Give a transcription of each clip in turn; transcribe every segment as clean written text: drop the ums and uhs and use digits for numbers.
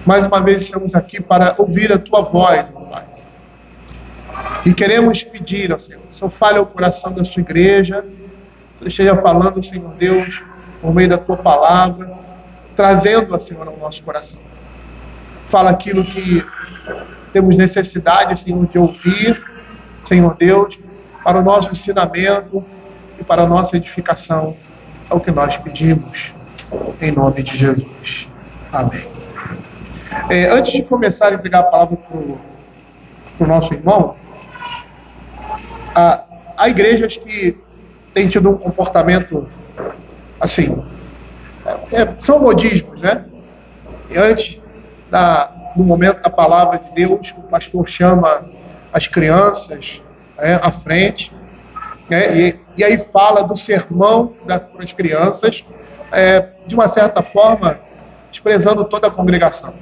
Mais uma vez estamos aqui para ouvir a Tua voz, meu Pai. E queremos pedir ao Senhor, o Senhor fale ao coração da Sua igreja, o Senhor esteja falando, Senhor Deus, por meio da Tua palavra, trazendo-a, Senhor, ao nosso coração. Fala aquilo que temos necessidade, Senhor, de ouvir, Senhor Deus, para o nosso ensinamento e para a nossa edificação. É o que nós pedimos, em nome de Jesus. Amém. Antes de começar a entregar a palavra para o nosso irmão, há igrejas que têm tido um comportamento assim, são modismos, né? E antes do momento da palavra de Deus, o pastor chama as crianças à frente, e aí fala do sermão para as crianças, de uma certa forma, desprezando toda a congregação.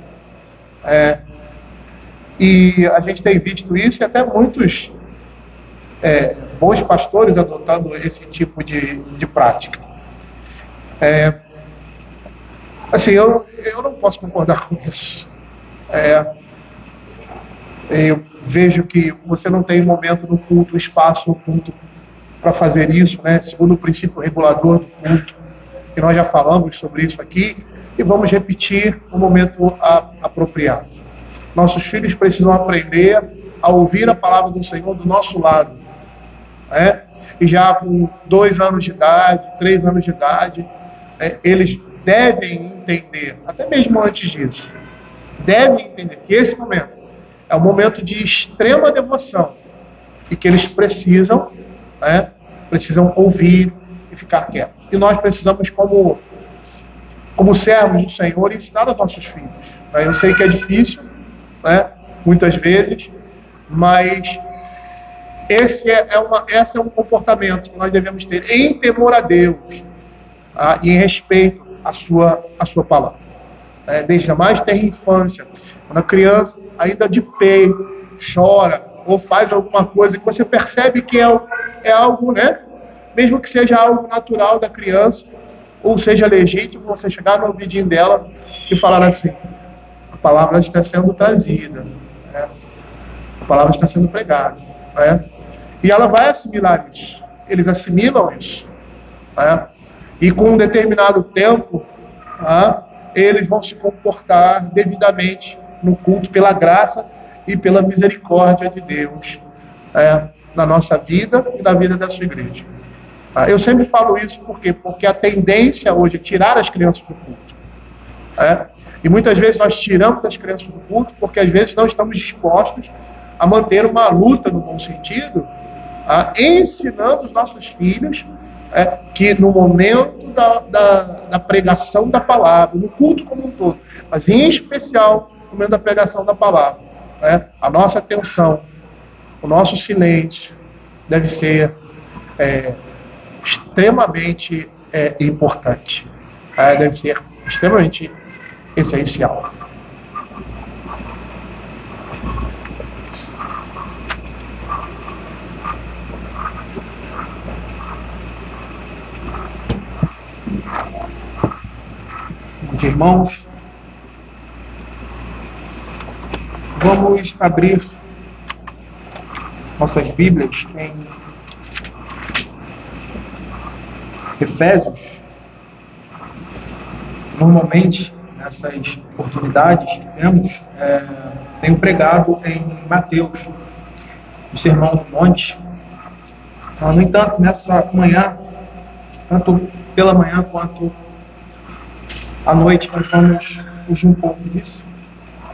E a gente tem visto isso e até muitos bons pastores adotando esse tipo de prática. Assim, eu não posso concordar com isso. Eu vejo que você não tem momento no culto, espaço no culto para fazer isso, né? Segundo o princípio regulador do culto, que nós já falamos sobre isso aqui, e vamos repetir no momento apropriado. Nossos filhos precisam aprender a ouvir a palavra do Senhor do nosso lado. E já com 2 anos de idade, 3 anos de idade, eles devem entender, até mesmo antes disso, devem entender que esse momento é um momento de extrema devoção e que eles precisam ouvir e ficar quietos. E nós precisamos, como servos do Senhor, ensinar aos nossos filhos. Eu sei que é difícil, muitas vezes, mas esse é um comportamento que nós devemos ter em temor a Deus e em respeito à sua palavra. Desde a mais terra infância, quando a criança ainda de peito chora ou faz alguma coisa que você percebe que é algo, mesmo que seja algo natural da criança, ou seja legítimo, você chegar no ouvidinho dela e falar assim: a palavra está sendo trazida, a palavra está sendo pregada, e ela vai assimilar isso. Eles assimilam isso, e com um determinado tempo, eles vão se comportar devidamente no culto pela graça e pela misericórdia de Deus na nossa vida e na vida da sua igreja. Eu sempre falo isso porque a tendência hoje é tirar as crianças do culto. E muitas vezes nós tiramos as crianças do culto porque às vezes não estamos dispostos a manter uma luta no bom sentido, ensinando os nossos filhos que no momento da pregação da palavra, no culto como um todo, mas em especial no momento da pregação da palavra, a nossa atenção, o nosso silêncio deve ser extremamente importante, deve ser extremamente essencial. Irmãos, vamos abrir nossas Bíblias em Efésios. Normalmente, nessas oportunidades que temos, tenho pregado em Mateus, o Sermão do Monte. No entanto, nessa manhã, tanto pela manhã quanto à noite, nós vamos fugir um pouco disso.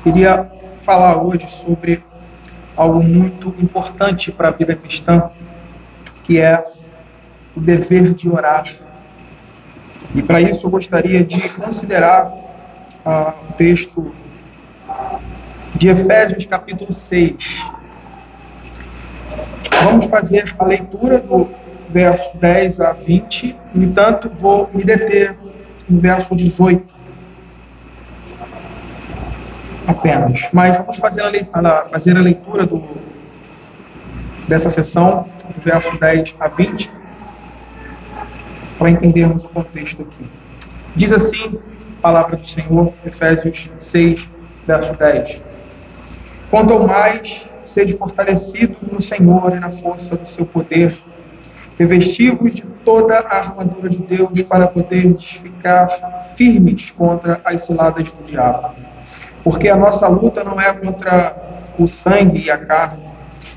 Queria falar hoje sobre algo muito importante para a vida cristã, que é o dever de orar. E para isso eu gostaria de considerar o texto de Efésios capítulo 6. Vamos fazer a leitura do verso 10 a 20, no entanto vou me deter no verso 18 apenas. Mas vamos fazer a leitura dessa sessão, do verso 10 a 20, para entendermos o contexto aqui. Diz assim a palavra do Senhor, Efésios 6, verso 10. Quanto ao mais, sede fortalecidos no Senhor e na força do seu poder, revestivos de toda a armadura de Deus para poderes ficar firmes contra as ciladas do diabo. Porque a nossa luta não é contra o sangue e a carne,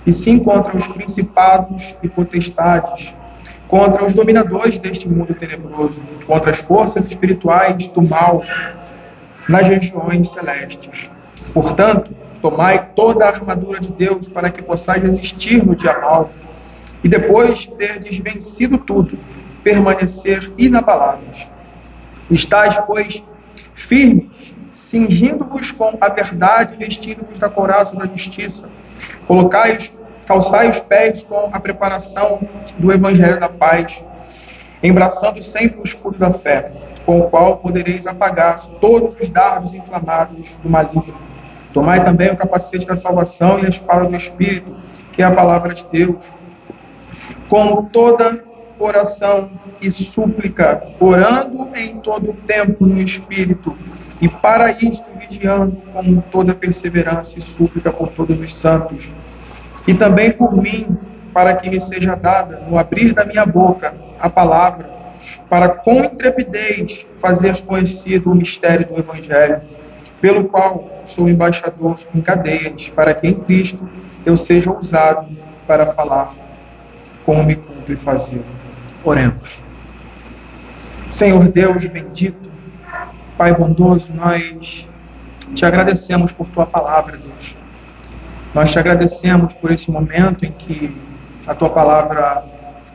e sim contra os principados e potestades, contra os dominadores deste mundo tenebroso, contra as forças espirituais do mal nas regiões celestes. Portanto, tomai toda a armadura de Deus para que possais resistir no dia mau, e depois de terdes vencido tudo, permanecer inabaláveis. Estais, pois, firmes, cingindo-vos com a verdade, vestindo-vos da couraça da justiça. Calçai os pés com a preparação do evangelho da paz, embraçando sempre o escudo da fé, com o qual podereis apagar todos os dardos inflamados do maligno. Tomai também o capacete da salvação e a espada do Espírito, que é a palavra de Deus, com toda oração e súplica, orando em todo o tempo no Espírito, e para isto vigiando com toda perseverança e súplica por todos os santos, e também por mim, para que me seja dada, no abrir da minha boca, a palavra, para com intrepidez fazer conhecido o mistério do Evangelho, pelo qual sou embaixador em cadeias, para que em Cristo eu seja ousado para falar como me cumpre fazer. Oremos. Senhor Deus bendito, Pai bondoso, nós te agradecemos por tua palavra, Deus. Nós te agradecemos por esse momento em que a tua palavra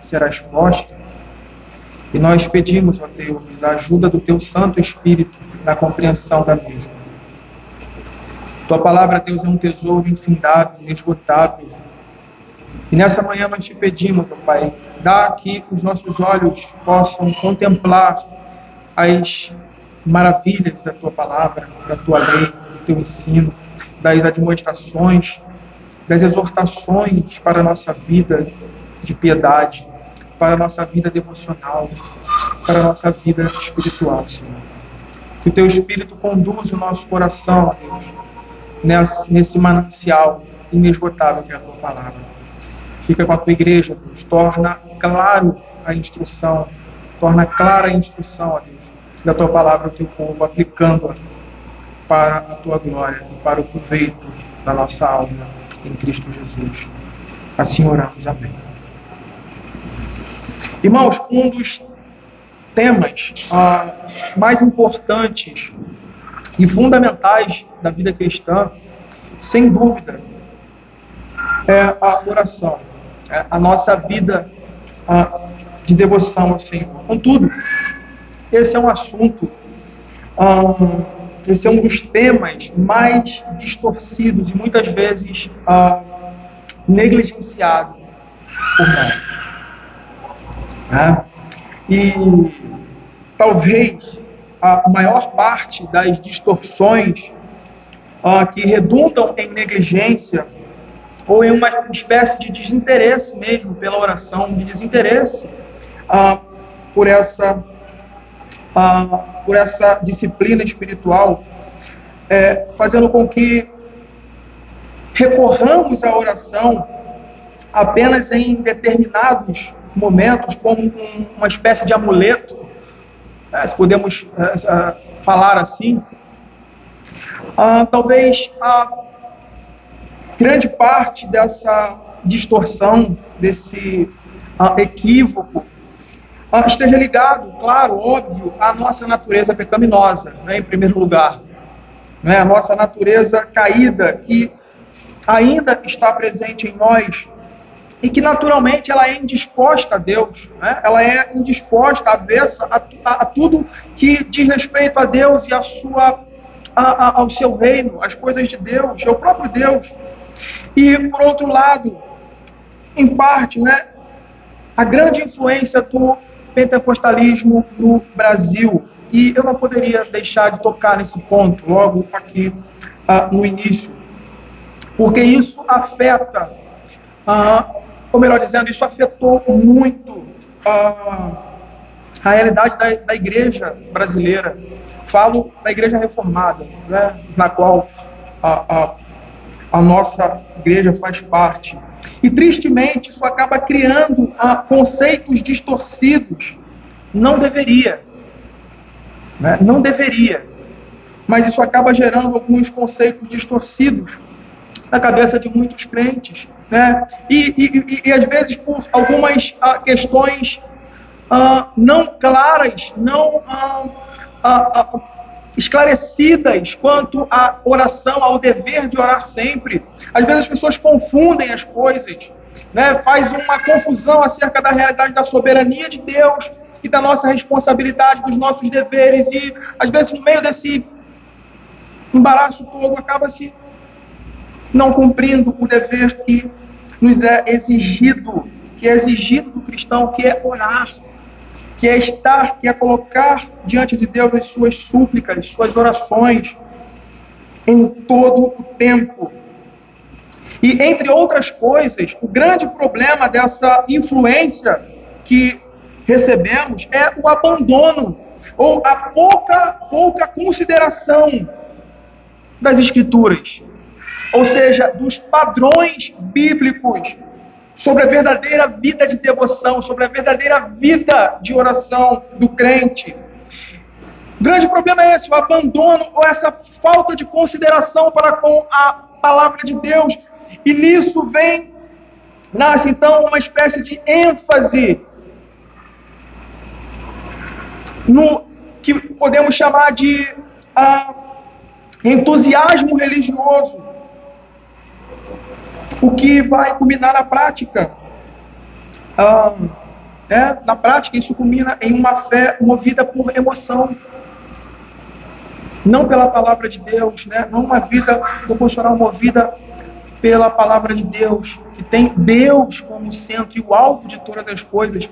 será exposta, e nós pedimos, ó Deus, a ajuda do teu Santo Espírito na compreensão da mesma. Tua palavra, Deus, é um tesouro infindável, inesgotável. E nessa manhã nós te pedimos, ó Pai, dá que os nossos olhos possam contemplar as maravilhas da tua palavra, da tua lei, do teu ensino, das admoestações, das exortações para a nossa vida de piedade, para a nossa vida devocional, para a nossa vida espiritual, Senhor. Que o teu Espírito conduza o nosso coração, Deus, nesse manancial inesgotável que é a tua palavra. Fica com a tua igreja, Deus. Torna claro a instrução, torna clara a instrução, ó Deus, da tua palavra ao teu povo, aplicando-a para a tua glória e para o proveito da nossa alma em Cristo Jesus. Assim oramos. Amém. Irmãos, um dos temas mais importantes e fundamentais da vida cristã, sem dúvida, é a oração, é a nossa vida de devoção ao Senhor. Contudo, esse é um assunto, esse é um dos temas mais distorcidos e muitas vezes negligenciado por nós. E talvez a maior parte das distorções que redundam em negligência ou em uma espécie de desinteresse mesmo pela oração, de desinteresse por essa disciplina espiritual, fazendo com que recorramos à oração apenas em determinados momentos, como uma espécie de amuleto, se podemos falar assim. Talvez a grande parte dessa distorção, desse equívoco, esteja ligado, claro, óbvio, à nossa natureza pecaminosa, em primeiro lugar. A nossa natureza caída, que ainda está presente em nós, e que naturalmente ela é indisposta a Deus, ela é indisposta, avessa a tudo que diz respeito a Deus e ao seu reino, às coisas de Deus, ao próprio Deus. E, por outro lado, em parte, a grande influência do pentecostalismo no Brasil. E eu não poderia deixar de tocar nesse ponto logo aqui no início, porque isso afeta, ou melhor dizendo, isso afetou muito a realidade da igreja brasileira. Falo da igreja reformada, na qual a nossa igreja faz parte. E tristemente isso acaba criando conceitos distorcidos. Não deveria, né? Não deveria. Mas isso acaba gerando alguns conceitos distorcidos na cabeça de muitos crentes, né? E às vezes por algumas questões não claras, não esclarecidas quanto à oração, ao dever de orar sempre. Às vezes as pessoas confundem as coisas, né? Faz uma confusão acerca da realidade da soberania de Deus e da nossa responsabilidade, dos nossos deveres, e às vezes no meio desse embaraço todo acaba-se não cumprindo o dever que nos é exigido, do cristão, que é orar, que é estar, que é colocar diante de Deus as suas súplicas, suas orações, em todo o tempo. E, entre outras coisas, o grande problema dessa influência que recebemos é o abandono, ou a pouca consideração das Escrituras, ou seja, dos padrões bíblicos sobre a verdadeira vida de devoção, sobre a verdadeira vida de oração do crente. O grande problema é esse, o abandono ou essa falta de consideração para com a palavra de Deus. E nisso nasce então uma espécie de ênfase no que podemos chamar de entusiasmo religioso, o que vai culminar na prática. Na prática, isso culmina em uma fé movida por emoção, não pela palavra de Deus, né? Não uma vida devocional movida pela palavra de Deus, que tem Deus como centro e o alvo de todas as coisas,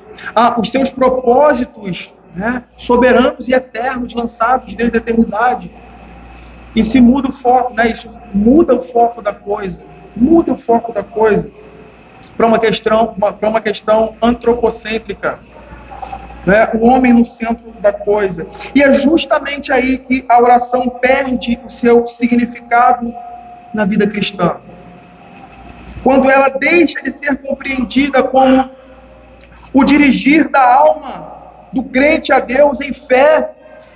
os seus propósitos, né, soberanos e eternos, lançados desde a eternidade. E se muda o foco, né? Isso muda o foco da coisa. Para uma questão antropocêntrica, né? O homem no centro da coisa. E é justamente aí que a oração perde o seu significado na vida cristã. Quando ela deixa de ser compreendida como o dirigir da alma do crente a Deus em fé,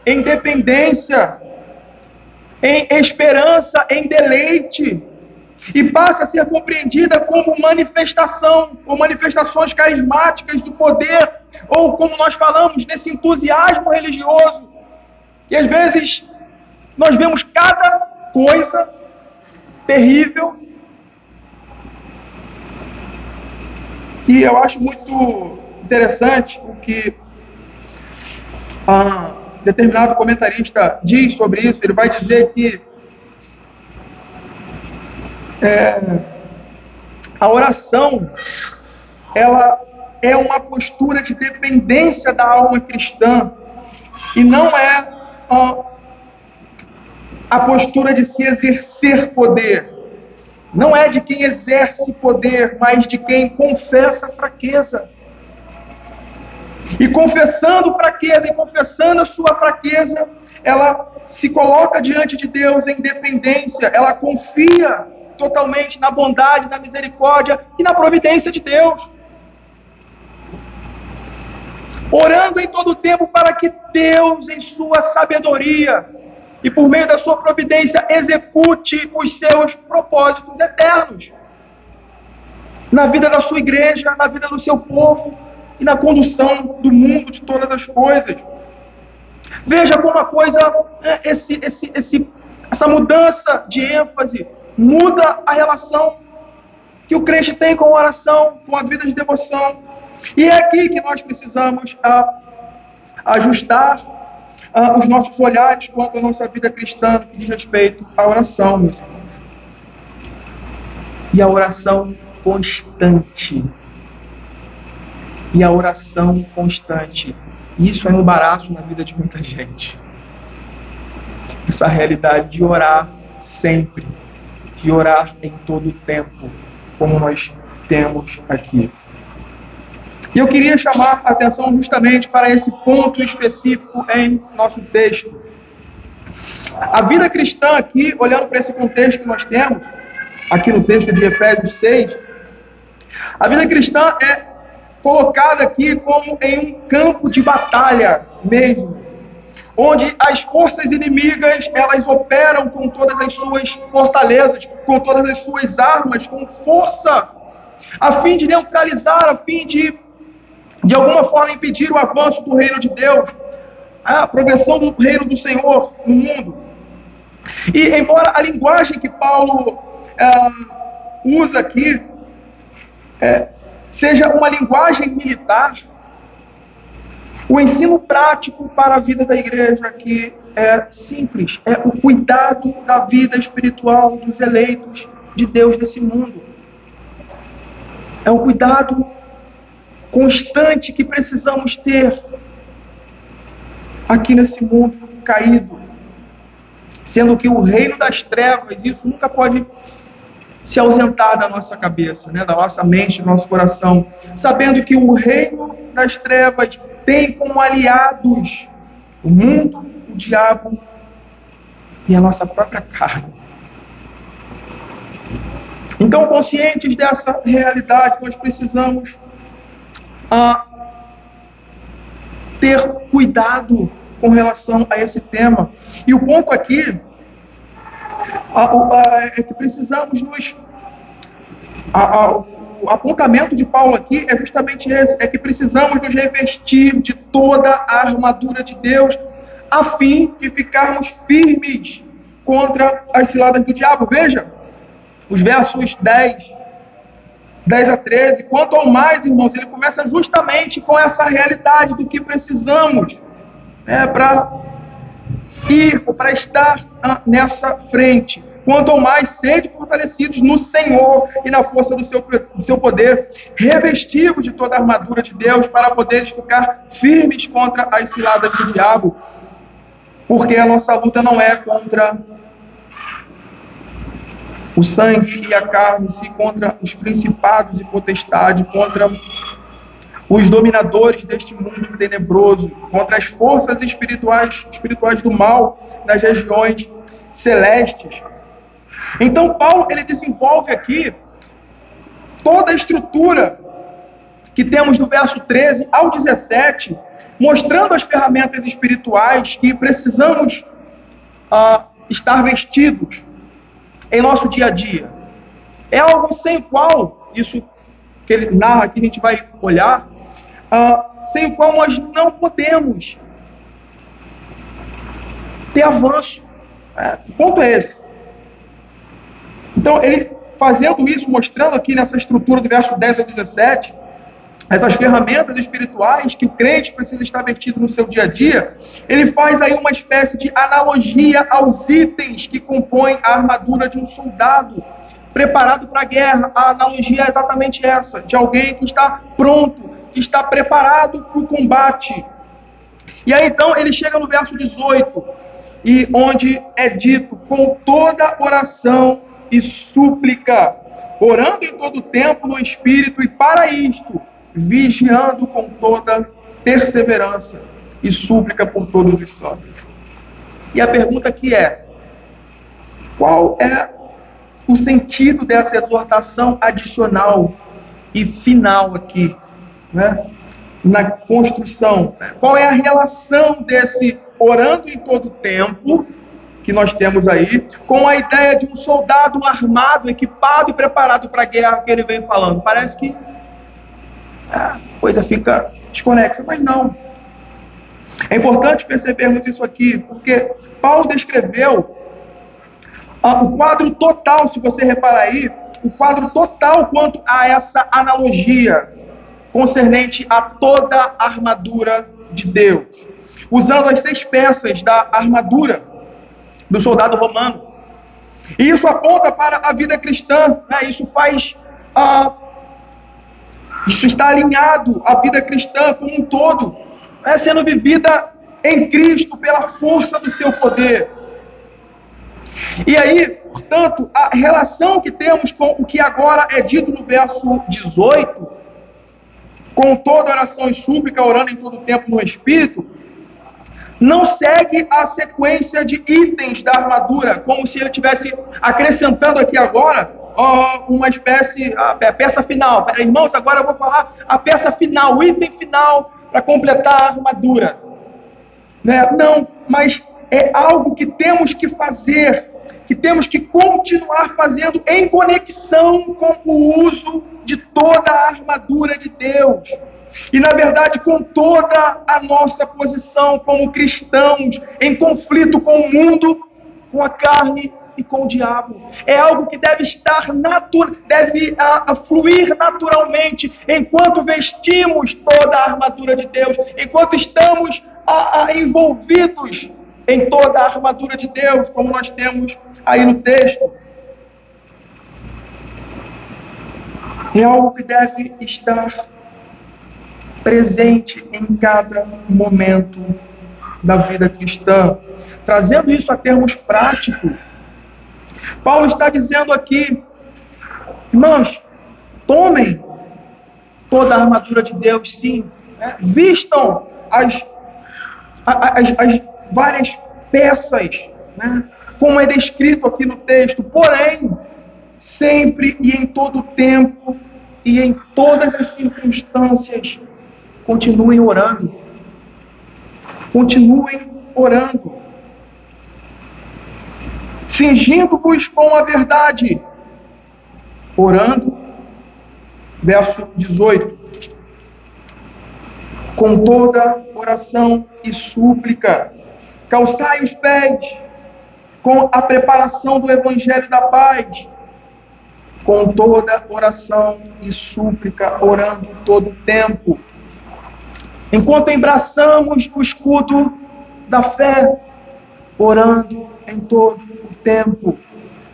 em dependência, em esperança, em deleite, e passa a ser compreendida como manifestações carismáticas de poder, ou como nós falamos, nesse entusiasmo religioso, que às vezes nós vemos cada coisa terrível, e eu acho muito interessante o que determinado comentarista diz sobre isso. Ele vai dizer que a oração, ela é uma postura de dependência da alma cristã, e não é a postura de se exercer poder. Não é de quem exerce poder, mas de quem confessa fraqueza. E confessando fraqueza, e confessando a sua fraqueza, ela se coloca diante de Deus em dependência, ela confia totalmente na bondade, na misericórdia e na providência de Deus. Orando em todo o tempo para que Deus, em sua sabedoria e por meio da sua providência, execute os seus propósitos eternos na vida da sua igreja, na vida do seu povo e na condução do mundo, de todas as coisas. Veja como a coisa, essa mudança de ênfase muda a relação que o crente tem com a oração, com a vida de devoção. E é aqui que nós precisamos ajustar os nossos olhares quanto à nossa vida cristã, que diz respeito à oração, meus irmãos. E a oração constante. Isso é um embaraço na vida de muita gente. Essa realidade de orar sempre, de orar em todo o tempo, como nós temos aqui. E eu queria chamar a atenção justamente para esse ponto específico em nosso texto. A vida cristã aqui, olhando para esse contexto que nós temos, aqui no texto de Efésios 6, a vida cristã é colocada aqui como em um campo de batalha mesmo, onde as forças inimigas, elas operam com todas as suas fortalezas, com todas as suas armas, com força, a fim de neutralizar, a fim de alguma forma impedir o avanço do reino de Deus, a progressão do reino do Senhor no mundo. E embora a linguagem que Paulo usa aqui seja uma linguagem militar, o ensino prático para a vida da igreja aqui é simples, é o cuidado da vida espiritual dos eleitos de Deus nesse mundo. É o cuidado constante que precisamos ter aqui nesse mundo caído, sendo que o reino das trevas, isso nunca pode se ausentar da nossa cabeça, da nossa mente, do nosso coração, sabendo que o reino das trevas tem como aliados o mundo, o diabo e a nossa própria carne. Então, conscientes dessa realidade, nós precisamos ter cuidado com relação a esse tema. E o ponto aqui é que precisamos o apontamento de Paulo aqui é justamente esse, é que precisamos nos revestir de toda a armadura de Deus, a fim de ficarmos firmes contra as ciladas do diabo. Veja, os versos 10 a 13, quanto ao mais, irmãos, ele começa justamente com essa realidade do que precisamos para ir, para estar nessa frente. Quanto ao mais, sede fortalecidos no Senhor e na força do seu poder, revestivos de toda a armadura de Deus, para poderes ficar firmes contra as ciladas do diabo, porque a nossa luta não é contra o sangue e a carne, sim contra os principados e potestades, contra os dominadores deste mundo tenebroso, contra as forças espirituais do mal nas regiões celestes. Então Paulo, ele desenvolve aqui toda a estrutura que temos do verso 13 ao 17, mostrando as ferramentas espirituais que precisamos estar vestidos em nosso dia a dia. É algo sem o qual, isso que ele narra aqui, a gente vai olhar, sem o qual nós não podemos ter avanço. O ponto é esse. Então, ele fazendo isso, mostrando aqui nessa estrutura do verso 10 ao 17, essas ferramentas espirituais que o crente precisa estar vestido no seu dia a dia, ele faz aí uma espécie de analogia aos itens que compõem a armadura de um soldado preparado para a guerra. A analogia é exatamente essa, de alguém que está pronto, que está preparado para o combate. E aí então ele chega no verso 18, e onde é dito, com toda oração e súplica, orando em todo tempo no Espírito, e para isto, vigiando com toda perseverança e súplica por todos os santos. E a pergunta aqui é, qual é o sentido dessa exortação adicional e final aqui, na construção? Qual é a relação desse orando em todo tempo, que nós temos aí, com a ideia de um soldado armado, equipado e preparado para a guerra que ele vem falando? Parece que a coisa fica desconexa, mas não. É importante percebermos isso aqui, porque Paulo descreveu o quadro total, se você reparar aí, o quadro total quanto a essa analogia concernente a toda a armadura de Deus, usando as 6 peças da armadura do soldado romano. E isso aponta para a vida cristã, isso faz isso está alinhado à vida cristã como um todo, sendo vivida em Cristo pela força do seu poder. E aí, portanto, a relação que temos com o que agora é dito no verso 18, com toda oração e súplica, orando em todo tempo no Espírito, não segue a sequência de itens da armadura, como se ele estivesse acrescentando aqui agora uma espécie, a peça final. Irmãos, agora eu vou falar a peça final, o item final para completar a armadura. Não, mas é algo que temos que fazer, que temos que continuar fazendo em conexão com o uso de toda a armadura de Deus. E, na verdade, com toda a nossa posição como cristãos, em conflito com o mundo, com a carne e com o diabo. É algo que deve estar deve fluir naturalmente, enquanto vestimos toda a armadura de Deus, enquanto estamos envolvidos em toda a armadura de Deus, como nós temos aí no texto. É algo que deve estar presente em cada momento da vida cristã. Trazendo isso a termos práticos, Paulo está dizendo aqui, irmãos, tomem toda a armadura de Deus, sim, vistam as várias peças, como é descrito aqui no texto, porém, sempre e em todo tempo e em todas as circunstâncias, continuem orando. Continuem orando. Cingindo-vos com a verdade. Orando. Verso 18. Com toda oração e súplica. Calçai os pés com a preparação do evangelho da paz. Com toda oração e súplica, orando todo o tempo. Enquanto embraçamos o escudo da fé, orando em todo o tempo.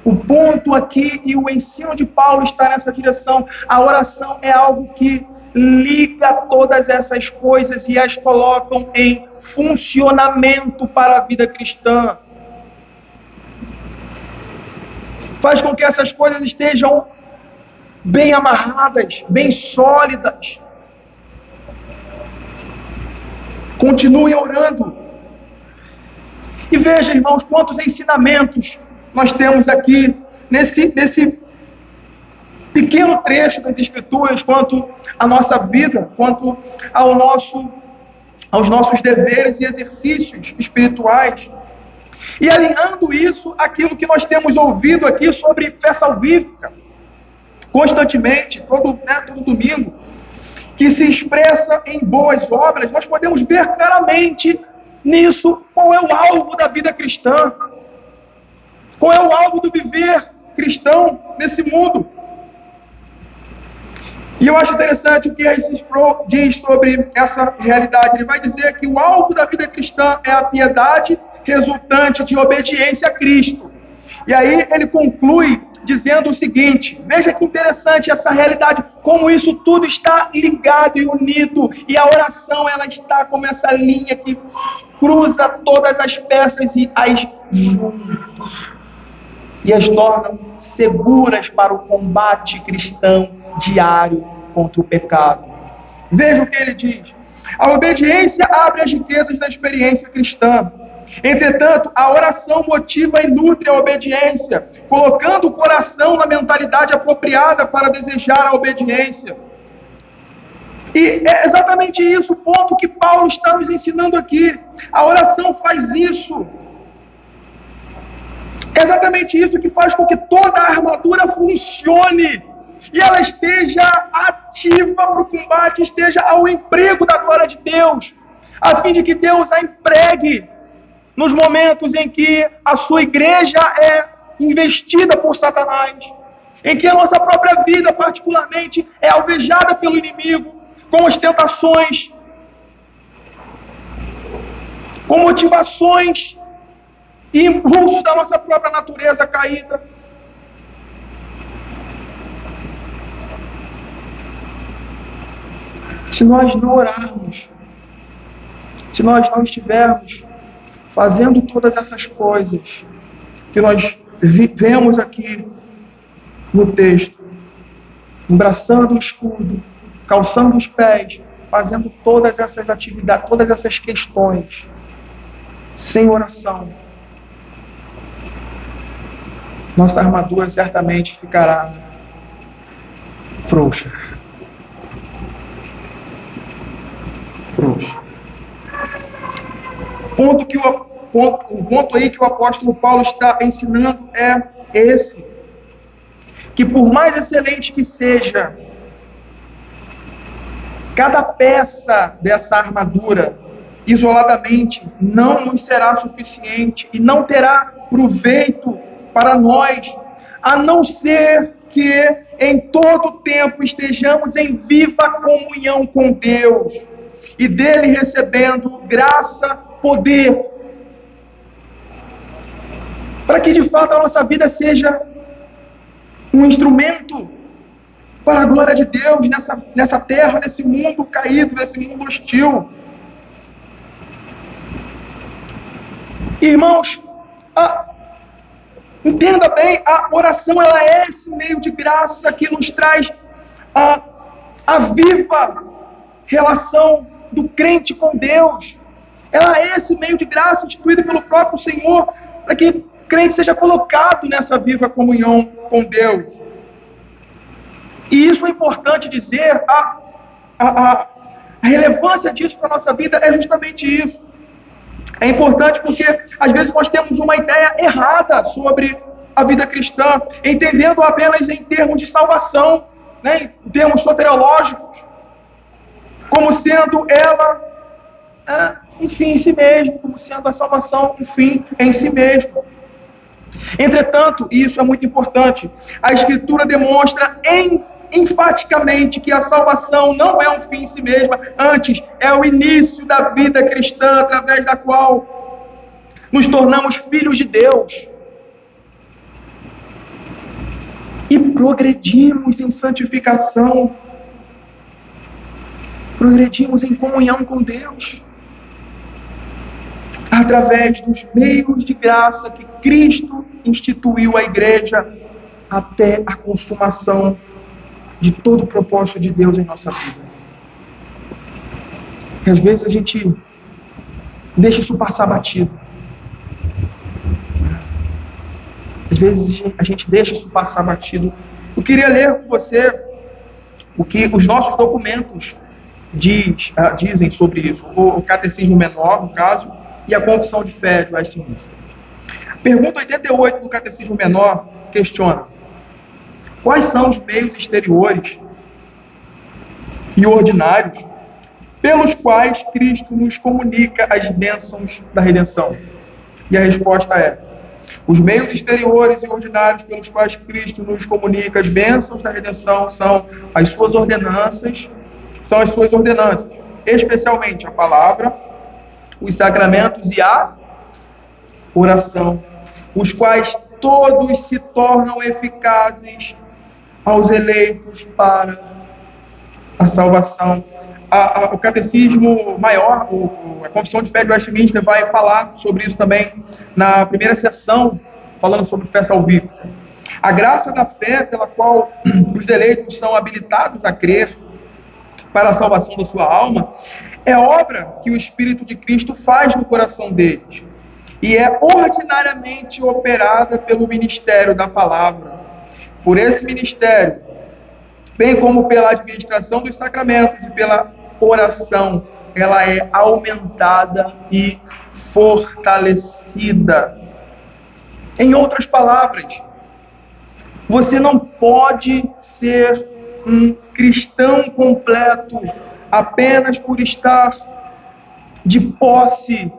O ponto aqui e o ensino de Paulo está nessa direção. A oração é algo que liga todas essas coisas e as colocam em funcionamento para a vida cristã. Faz com que essas coisas estejam bem amarradas, bem sólidas. Continuem orando. E veja, irmãos, quantos ensinamentos nós temos aqui nesse pequeno trecho das Escrituras, quanto à nossa vida, quanto aos nossos deveres e exercícios espirituais. E alinhando isso, aquilo que nós temos ouvido aqui sobre fé salvífica, constantemente, todo domingo, que se expressa em boas obras, nós podemos ver claramente nisso qual é o alvo da vida cristã, qual é o alvo do viver cristão nesse mundo. E eu acho interessante o que R.C. Sproul diz sobre essa realidade. Ele vai dizer que o alvo da vida cristã é a piedade resultante de obediência a Cristo. E aí ele conclui dizendo o seguinte, veja que interessante essa realidade, como isso tudo está ligado e unido, e a oração ela está como essa linha que cruza todas as peças e as junta, e as tornam seguras para o combate cristão diário contra o pecado. Veja o que ele diz. A obediência abre as riquezas da experiência cristã. Entretanto, a oração motiva e nutre a obediência, colocando o coração na mentalidade apropriada para desejar a obediência. E é exatamente isso o ponto que Paulo está nos ensinando aqui. A oração faz isso. É exatamente isso que faz com que toda a armadura funcione e ela esteja ativa para o combate, esteja ao emprego da glória de Deus, a fim de que Deus a empregue nos momentos em que a sua igreja é investida por Satanás, em que a nossa própria vida, particularmente, é alvejada pelo inimigo, com as tentações, com motivações e impulsos da nossa própria natureza caída. Se nós não orarmos, se nós não estivermos fazendo todas essas coisas que nós vemos aqui no texto, embraçando o escudo, calçando os pés, fazendo todas essas atividades, todas essas questões, Sem oração, nossa armadura certamente ficará frouxa. Frouxa. O ponto aí que o apóstolo Paulo está ensinando é esse: que por mais excelente que seja cada peça dessa armadura, isoladamente, não nos será suficiente e não terá proveito para nós, a não ser que em todo tempo estejamos em viva comunhão com Deus e dele recebendo graça, poder, para que de fato a nossa vida seja um instrumento para a glória de Deus nessa terra, nesse mundo caído, nesse mundo hostil. Irmãos, entenda bem, a oração ela é esse meio de graça que nos traz a viva relação do crente com Deus. Ela é esse meio de graça instituído pelo próprio Senhor para que o crente seja colocado nessa viva comunhão com Deus. E isso é importante dizer, a relevância disso para a nossa vida é justamente isso. É importante porque, às vezes, nós temos uma ideia errada sobre a vida cristã, entendendo apenas em termos de salvação, né, em termos soteriológicos, como sendo ela um fim em si mesmo, como sendo a salvação um fim em si mesmo. Entretanto, e isso é muito importante, a Escritura demonstra enfaticamente que a salvação não é um fim em si mesma, antes é o início da vida cristã, através da qual nos tornamos filhos de Deus e progredimos em santificação, progredimos em comunhão com Deus, através dos meios de graça que Cristo instituiu à igreja até a consumação de todo o propósito de Deus em nossa vida. E às vezes a gente deixa isso passar batido. Às vezes a gente deixa isso passar batido. Eu queria ler com você o que os nossos documentos dizem sobre isso. O Catecismo Menor, no caso, e a Confissão de Fé de Westminster. Pergunta 88 do Catecismo Menor questiona: quais são os meios exteriores e ordinários pelos quais Cristo nos comunica as bênçãos da redenção? E a resposta é: os meios exteriores e ordinários pelos quais Cristo nos comunica as bênçãos da redenção são as suas ordenanças, especialmente a palavra, os sacramentos e a oração, os quais todos se tornam eficazes aos eleitos para a salvação. O Catecismo Maior, a Confissão de Fé de Westminster, vai falar sobre isso também na primeira sessão, falando sobre fé salvífica. A graça da fé pela qual os eleitos são habilitados a crer para a salvação da sua alma é obra que o Espírito de Cristo faz no coração deles e é ordinariamente operada pelo ministério da palavra. Por esse ministério, bem como pela administração dos sacramentos e pela oração, ela é aumentada e fortalecida. Em outras palavras, você não pode ser um cristão completo apenas por estar de posse,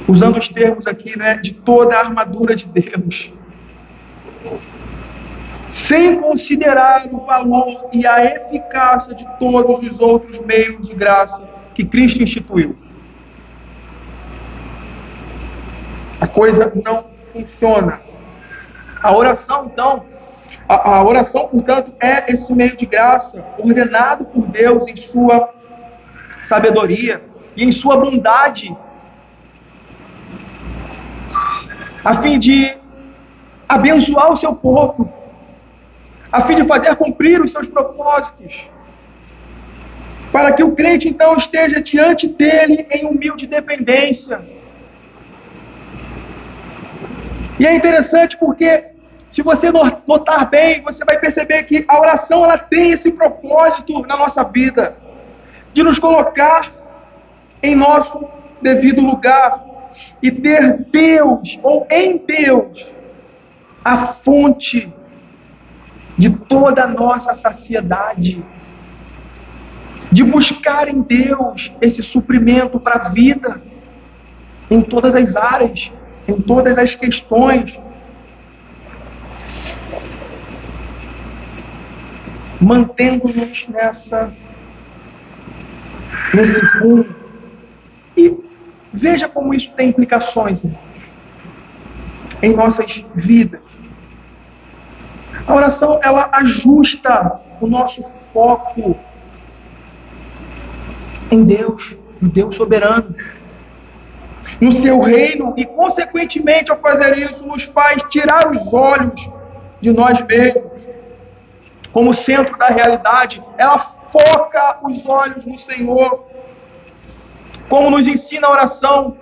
usando os termos aqui, né, de toda a armadura de Deus, sem considerar o valor e a eficácia de todos os outros meios de graça que Cristo instituiu. A coisa não funciona. A oração, então, a oração, portanto, é esse meio de graça ordenado por Deus em sua sabedoria e em sua bondade, a fim de abençoar o seu povo, a fim de fazer cumprir os seus propósitos, para que o crente então esteja diante dele em humilde dependência. E é interessante porque, se você notar bem, você vai perceber que a oração ela tem esse propósito na nossa vida, de nos colocar em nosso devido lugar e ter Deus, ou em Deus, a fonte de toda a nossa saciedade, de buscar em Deus esse suprimento para a vida, em todas as áreas, em todas as questões, mantendo-nos nesse rumo. E veja como isso tem implicações, irmãos, em nossas vidas. A oração, ela ajusta o nosso foco em Deus, no Deus soberano, no seu reino, e consequentemente, ao fazer isso, nos faz tirar os olhos de nós mesmos como centro da realidade. Ela foca os olhos no Senhor, como nos ensina a oração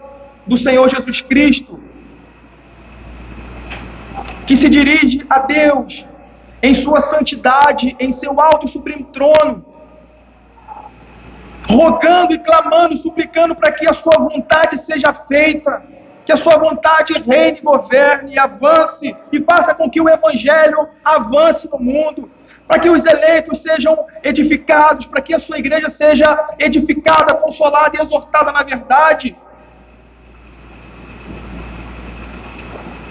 do Senhor Jesus Cristo, que se dirige a Deus em sua santidade, em seu alto e supremo trono, rogando e clamando, suplicando para que a sua vontade seja feita, que a sua vontade reine, governe e avance, e faça com que o Evangelho avance no mundo, para que os eleitos sejam edificados, para que a sua igreja seja edificada, consolada e exortada na verdade.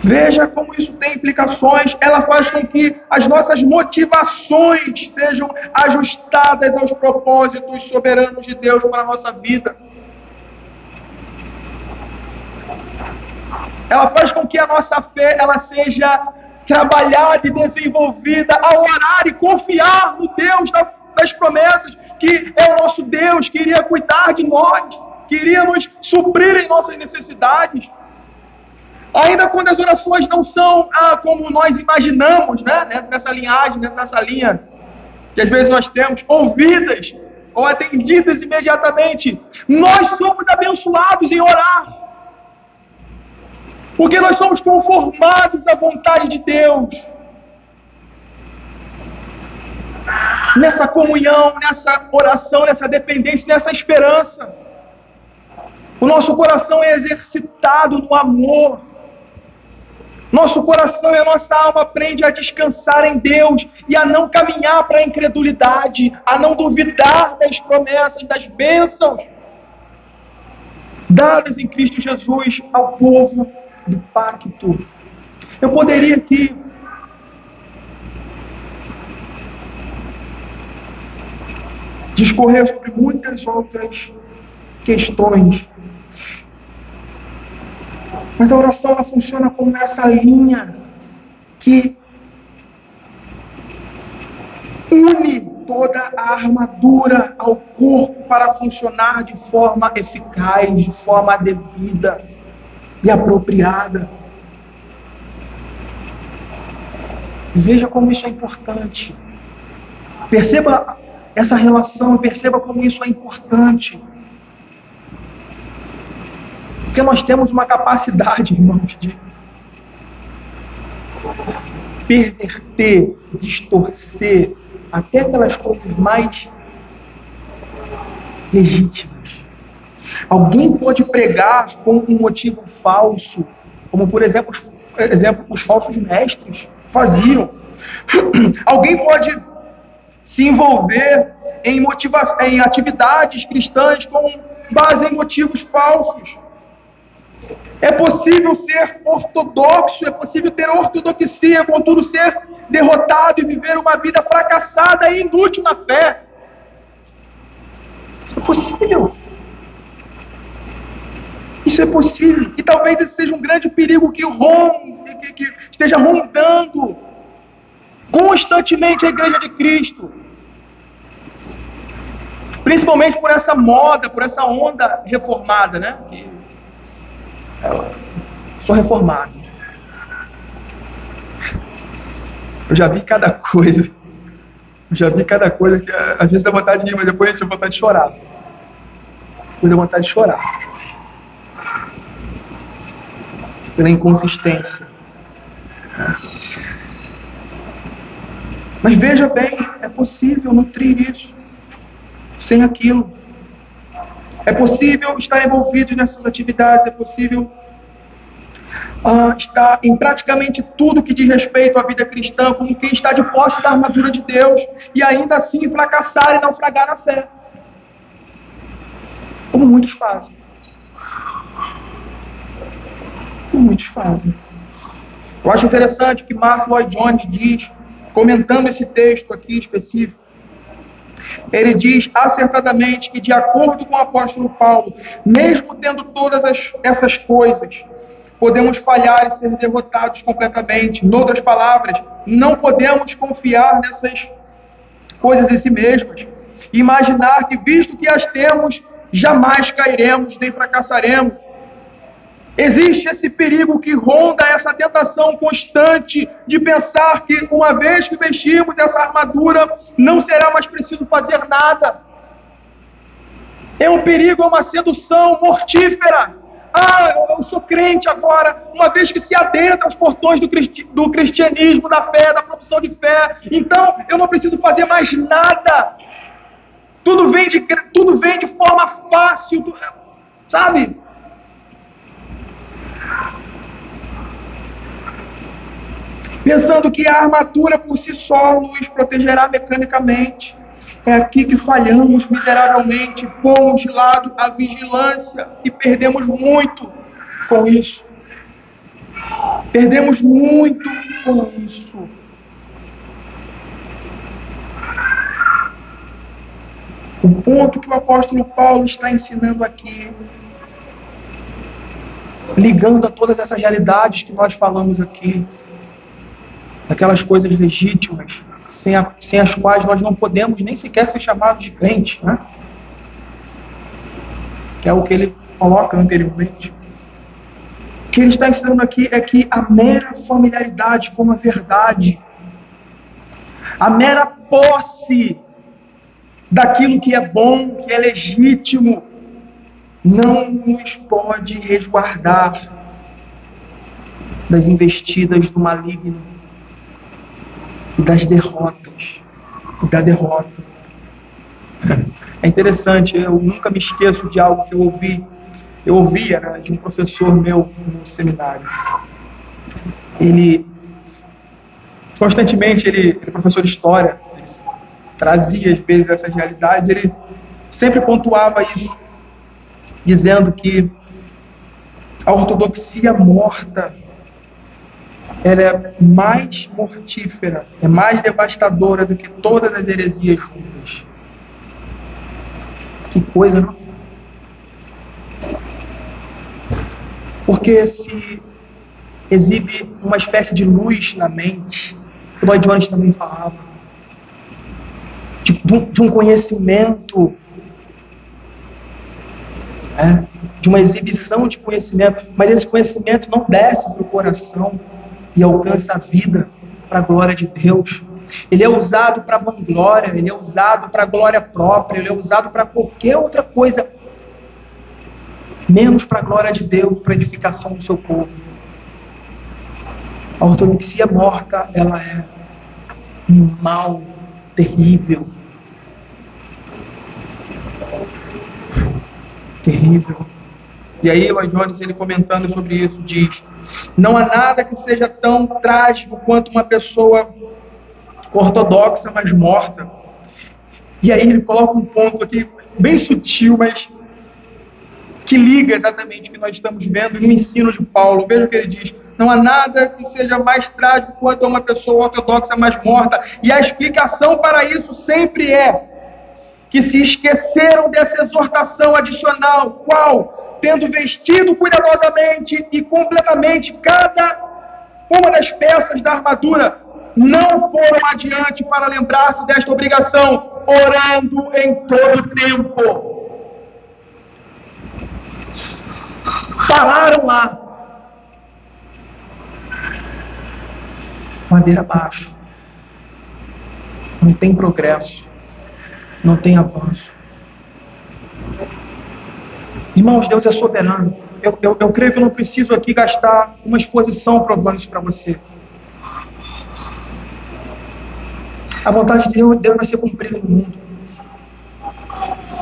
Veja como isso tem implicações. Ela faz com que as nossas motivações sejam ajustadas aos propósitos soberanos de Deus para a nossa vida. Ela faz com que a nossa fé ela seja trabalhada e desenvolvida a orar e confiar no Deus das promessas, que é o nosso Deus, que iria cuidar de nós, que iria nos suprir em nossas necessidades. Ainda quando as orações não são como nós imaginamos, dentro dessa linhagem, dentro dessa linha que às vezes nós temos, ouvidas ou atendidas imediatamente, nós somos abençoados em orar, porque nós somos conformados à vontade de Deus. Nessa comunhão, nessa oração, nessa dependência, nessa esperança, o nosso coração é exercitado no amor. Nosso coração e a nossa alma aprende a descansar em Deus e a não caminhar para a incredulidade, a não duvidar das promessas, das bênçãos dadas em Cristo Jesus ao povo do pacto. Eu poderia aqui discorrer sobre muitas outras questões, mas a oração ela funciona como essa linha que une toda a armadura ao corpo para funcionar de forma eficaz, de forma devida e apropriada. Veja como isso é importante. Perceba essa relação, perceba como isso é importante. Porque nós temos uma capacidade, irmãos, de perverter, distorcer até aquelas coisas mais legítimas. Alguém pode pregar com um motivo falso, como por exemplo os falsos mestres faziam. Alguém pode se envolver em atividades cristãs com base em motivos falsos. É possível ser ortodoxo, é possível ter ortodoxia, contudo ser derrotado e viver uma vida fracassada e inútil na fé. Isso é possível. Isso é possível. E talvez esse seja um grande perigo que esteja rondando constantemente a Igreja de Cristo. Principalmente por essa moda, por essa onda reformada, Sou reformado. Eu já vi cada coisa. Eu já vi cada coisa que às vezes dá vontade de rir, mas depois a gente dá vontade de chorar. Depois dá vontade de chorar. Pela inconsistência. Mas veja bem, é possível nutrir isso sem aquilo. É possível estar envolvido nessas atividades, é possível estar em praticamente tudo que diz respeito à vida cristã, como quem está de posse da armadura de Deus, e ainda assim fracassar e naufragar na fé. Como muitos fazem. Como muitos fazem. Eu acho interessante o que Mark Lloyd Jones diz, comentando esse texto aqui específico. Ele diz acertadamente que, de acordo com o apóstolo Paulo, mesmo tendo todas essas coisas, podemos falhar e ser derrotados completamente. Em outras palavras, não podemos confiar nessas coisas em si mesmas e imaginar que, visto que as temos, jamais cairemos nem fracassaremos. Existe esse perigo que ronda essa tentação constante de pensar que, uma vez que vestimos essa armadura, não será mais preciso fazer nada. É um perigo, é uma sedução mortífera. Eu sou crente agora, uma vez que se adentra aos portões do cristianismo, da fé, da profissão de fé, então eu não preciso fazer mais nada. Tudo vem de forma fácil, sabe? Pensando que a armadura por si só nos protegerá mecanicamente. É aqui que falhamos miseravelmente, pomos de lado a vigilância e perdemos muito com isso. Perdemos muito com isso. O ponto que o apóstolo Paulo está ensinando aqui, ligando a todas essas realidades que nós falamos aqui, aquelas coisas legítimas, sem as quais nós não podemos nem sequer ser chamados de crente, né? Que é o que ele coloca anteriormente. O que ele está ensinando aqui é que a mera familiaridade com a verdade, a mera posse daquilo que é bom, que é legítimo, não nos pode resguardar das investidas do maligno e das derrotas, e da derrota. É interessante, eu nunca me esqueço de algo que eu ouvia, né, de um professor meu no seminário. Ele, constantemente, ele é professor de história, ele trazia às vezes essas realidades, ele sempre pontuava isso, dizendo que a ortodoxia morta, ela é mais mortífera, é mais devastadora do que todas as heresias juntas. Que coisa, não? Porque se exibe uma espécie de luz na mente, o Lloyd Jones também falava, de um conhecimento, de uma exibição de conhecimento, mas esse conhecimento não desce para o coração e alcança a vida para a glória de Deus. Ele é usado para vanglória, ele é usado para glória própria, ele é usado para qualquer outra coisa, menos para a glória de Deus, para a edificação do seu povo. A ortodoxia morta, ela é um mal terrível. Terrível. E aí, Lloyd Jones, ele comentando sobre isso, diz: não há nada que seja tão trágico quanto uma pessoa ortodoxa, mas morta. E aí ele coloca um ponto aqui, bem sutil, mas que liga exatamente o que nós estamos vendo no ensino de Paulo. Veja o que ele diz: não há nada que seja mais trágico quanto uma pessoa ortodoxa, mas morta. E a explicação para isso sempre é que se esqueceram dessa exortação adicional, qual? Tendo vestido cuidadosamente e completamente cada uma das peças da armadura, não foram adiante para lembrar-se desta obrigação, orando em todo tempo. Pararam lá, madeira abaixo. não tem progresso, não tem avanço. Irmãos, Deus é soberano. Eu creio que eu não preciso aqui gastar uma exposição provando isso para você. A vontade de Deus vai ser cumprida no mundo.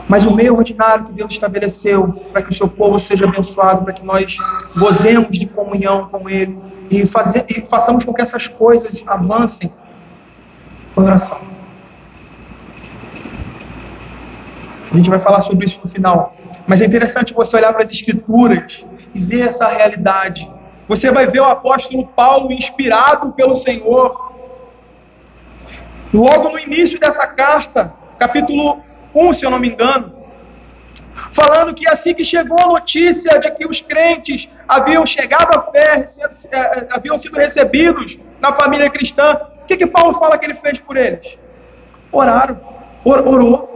Mas o meio ordinário que Deus estabeleceu para que o seu povo seja abençoado, para que nós gozemos de comunhão com Ele e façamos com que essas coisas avancem, foi oração. A gente vai falar sobre isso no final. Mas é interessante você olhar para as Escrituras e ver essa realidade. Você vai ver o apóstolo Paulo inspirado pelo Senhor. Logo no início dessa carta, capítulo 1, se eu não me engano, falando que assim que chegou a notícia de que os crentes haviam chegado à fé, haviam sido recebidos na família cristã, o que Paulo fala que ele fez por eles? Orou.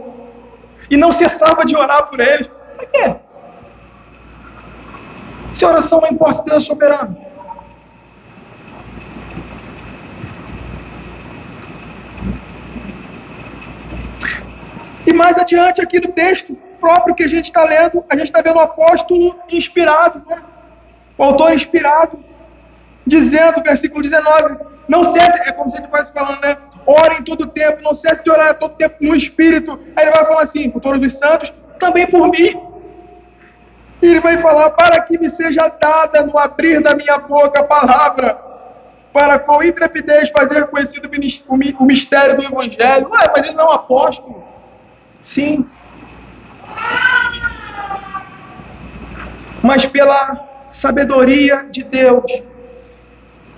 E não cessava de orar por eles. Para quê? Se a oração não importa, Deus é soberano. E mais adiante aqui no texto próprio que a gente está lendo, a gente está vendo o apóstolo inspirado, né? O autor inspirado, dizendo, versículo 19, não cesse, é como se ele estivesse falando, né? Ora em todo tempo, não cesse de orar todo tempo no Espírito. Aí ele vai falar assim, por todos os santos, também por mim. E ele vai falar, para que me seja dada no abrir da minha boca a palavra, para com intrepidez fazer conhecido o mistério do Evangelho. Ué, mas ele não é um apóstolo. Sim. Mas pela sabedoria de Deus,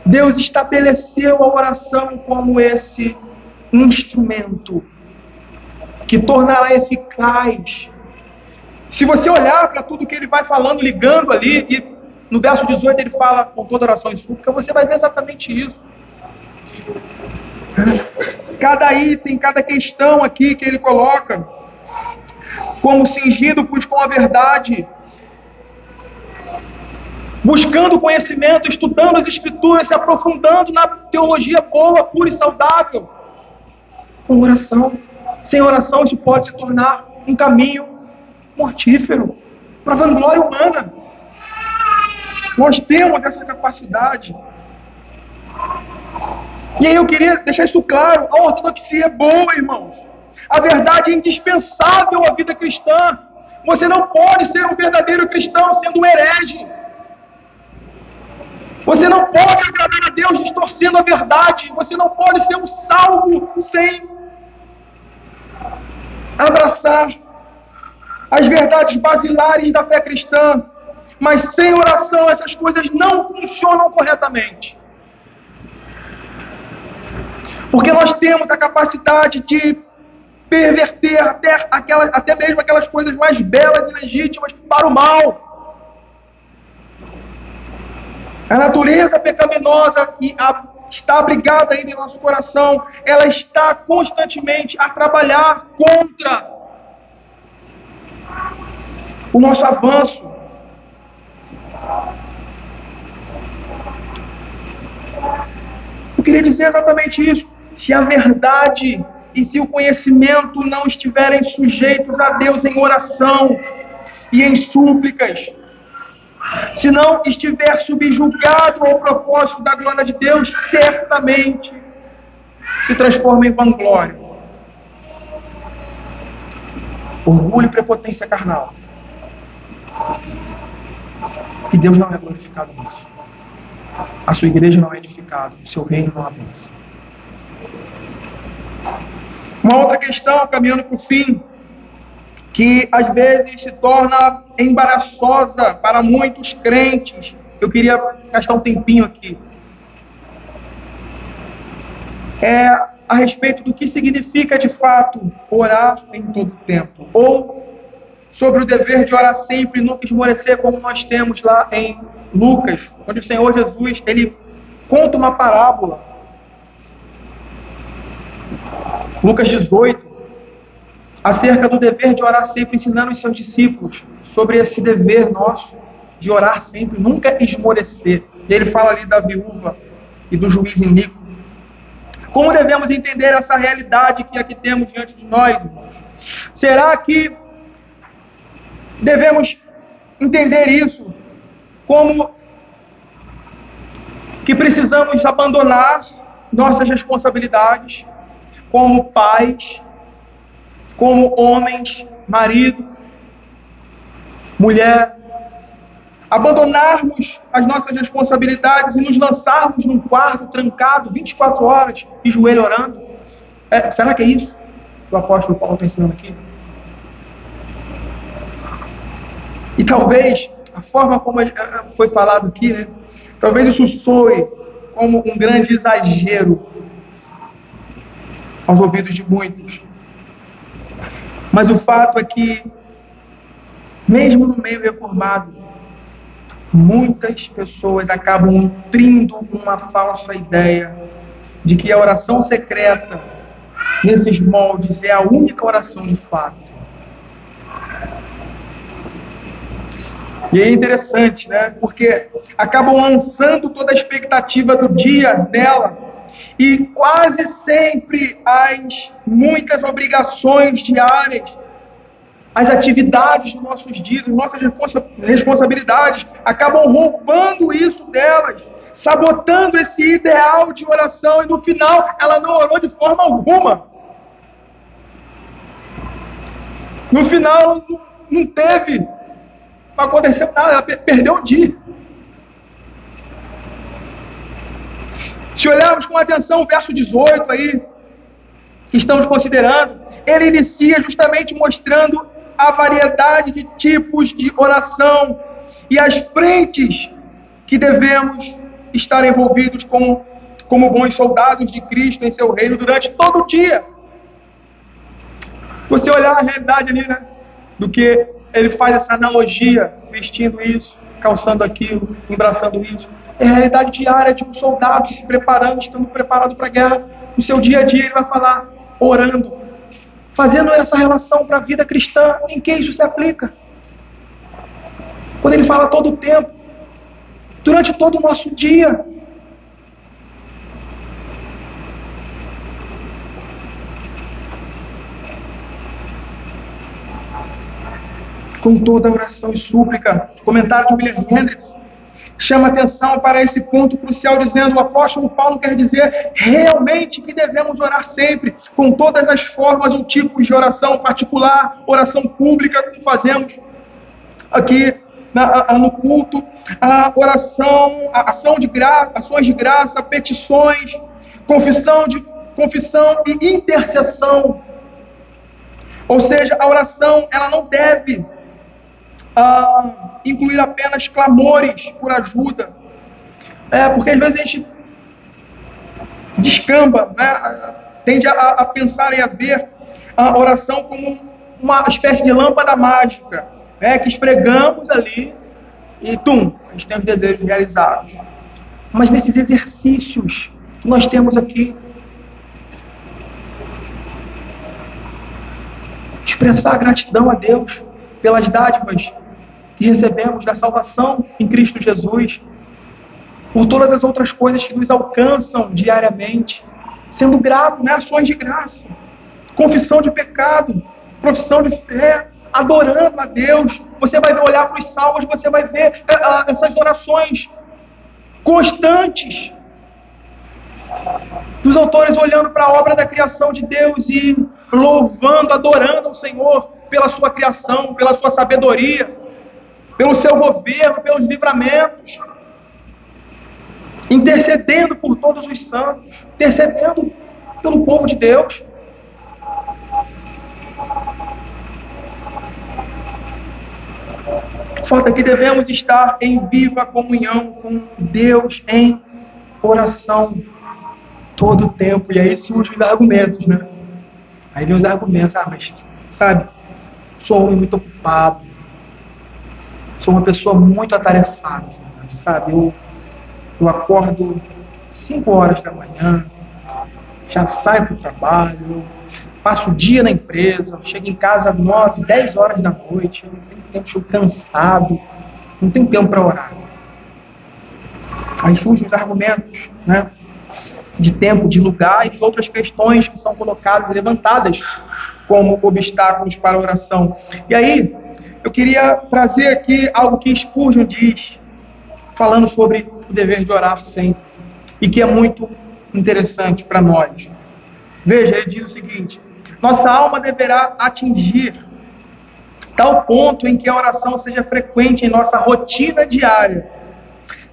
Deus estabeleceu a oração como esse instrumento que tornará eficaz. Se você olhar para tudo que ele vai falando, ligando ali, e no verso 18 ele fala com toda oração e súplica, você vai ver exatamente isso. Cada item, cada questão aqui que ele coloca, como cingindo-vos com a verdade, buscando conhecimento, estudando as Escrituras, se aprofundando na teologia boa, pura e saudável, com oração. Sem oração isso pode se tornar um caminho mortífero, para a vanglória humana. Nós temos essa capacidade. E aí eu queria deixar isso claro, a ortodoxia é boa, irmãos. A verdade é indispensável à vida cristã. Você não pode ser um verdadeiro cristão sendo um herege. Você não pode agradar a Deus distorcendo a verdade. Você não pode ser um salvo sem abraçar as verdades basilares da fé cristã. Mas sem oração essas coisas não funcionam corretamente. Porque nós temos a capacidade de perverter até mesmo aquelas coisas mais belas e legítimas para o mal. A natureza pecaminosa que está abrigada ainda em nosso coração, ela está constantemente a trabalhar contra o nosso avanço. Eu queria dizer exatamente isso. Se a verdade e se o conhecimento não estiverem sujeitos a Deus em oração e em súplicas, se não estiver subjugado ao propósito da glória de Deus, certamente se transforma em vanglória, orgulho e prepotência carnal. E Deus não é glorificado nisso. A sua igreja não é edificada, o seu reino não avança. Uma outra questão, caminhando para o fim, que às vezes se torna embaraçosa para muitos crentes. Eu queria gastar um tempinho aqui. É a respeito do que significa de fato orar em todo tempo. Ou sobre o dever de orar sempre e nunca esmorecer, como nós temos lá em Lucas, onde o Senhor Jesus, ele conta uma parábola. Lucas 18, acerca do dever de orar sempre, ensinando os seus discípulos sobre esse dever nosso de orar sempre, nunca esmorecer. E ele fala ali da viúva e do juiz iníquo. Como devemos entender essa realidade que aqui temos diante de nós, irmãos? Será que devemos entender isso como que precisamos abandonar nossas responsabilidades como pais, como homens, marido, mulher, abandonarmos as nossas responsabilidades e nos lançarmos num quarto trancado 24 horas e joelho orando? Será que é isso que o apóstolo Paulo está ensinando aqui? E talvez, a forma como foi falado aqui, né? Talvez isso soe como um grande exagero aos ouvidos de muitos. Mas o fato é que, mesmo no meio reformado, muitas pessoas acabam nutrindo uma falsa ideia de que a oração secreta, nesses moldes, é a única oração de fato. E é interessante, né? Porque acabam lançando toda a expectativa do dia nela e quase sempre as muitas obrigações diárias, as atividades dos nossos dias, as nossas responsabilidades, acabam roubando isso delas, sabotando esse ideal de oração, e no final ela não orou de forma alguma. No final ela não teve, não aconteceu nada, ela perdeu o dia. Se olharmos com atenção o verso 18 aí, que estamos considerando, ele inicia justamente mostrando a variedade de tipos de oração e as frentes que devemos estar envolvidos como bons soldados de Cristo em seu reino durante todo o dia. Se você olhar a realidade ali, né, do que ele faz essa analogia, vestindo isso, calçando aquilo, embraçando isso, é a realidade diária de um soldado se preparando, estando preparado para a guerra. No seu dia a dia ele vai falar, orando, fazendo essa relação para a vida cristã. Em que isso se aplica? Quando ele fala todo o tempo, durante todo o nosso dia. Com toda a oração e súplica. O comentário de William Hendricks chama atenção para esse ponto crucial, dizendo: o apóstolo Paulo quer dizer realmente que devemos orar sempre, com todas as formas ou tipos de oração particular, oração pública, como fazemos aqui no culto, a oração, a ação de graça, ações de graça, petições, confissão e intercessão. Ou seja, a oração ela não deve incluir apenas clamores por ajuda, porque às vezes a gente descamba, né? Tende a pensar e a ver a oração como uma espécie de lâmpada mágica, que esfregamos ali e a gente tem os desejos realizados. Mas nesses exercícios que nós temos aqui, expressar gratidão a Deus pelas dádivas que recebemos da salvação em Cristo Jesus, por todas as outras coisas que nos alcançam diariamente, sendo grato, né? Ações de graça, confissão de pecado, profissão de fé, adorando a Deus. Você vai olhar para os salmos, você vai ver essas orações constantes dos autores olhando para a obra da criação de Deus e louvando, adorando ao Senhor pela sua criação, pela sua sabedoria, pelo seu governo, pelos livramentos, intercedendo por todos os santos, intercedendo pelo povo de Deus. O fato é que devemos estar em viva comunhão com Deus em oração todo o tempo. E aí surgem os argumentos, né? Aí vem os argumentos, mas sabe, sou um homem muito ocupado, sou uma pessoa muito atarefada, sabe? Eu acordo 5 horas da manhã, já saio para o trabalho, passo o dia na empresa, chego em casa às 9, 10 horas da noite, eu não tenho tempo, estou cansado, não tenho tempo para orar. Aí surgem os argumentos, né? de tempo, de lugar e de outras questões que são colocadas e levantadas como obstáculos para a oração. E aí, eu queria trazer aqui algo que Spurgeon diz, falando sobre o dever de orar sempre, e que é muito interessante para nós. Veja, ele diz o seguinte: nossa alma deverá atingir tal ponto em que a oração seja frequente em nossa rotina diária.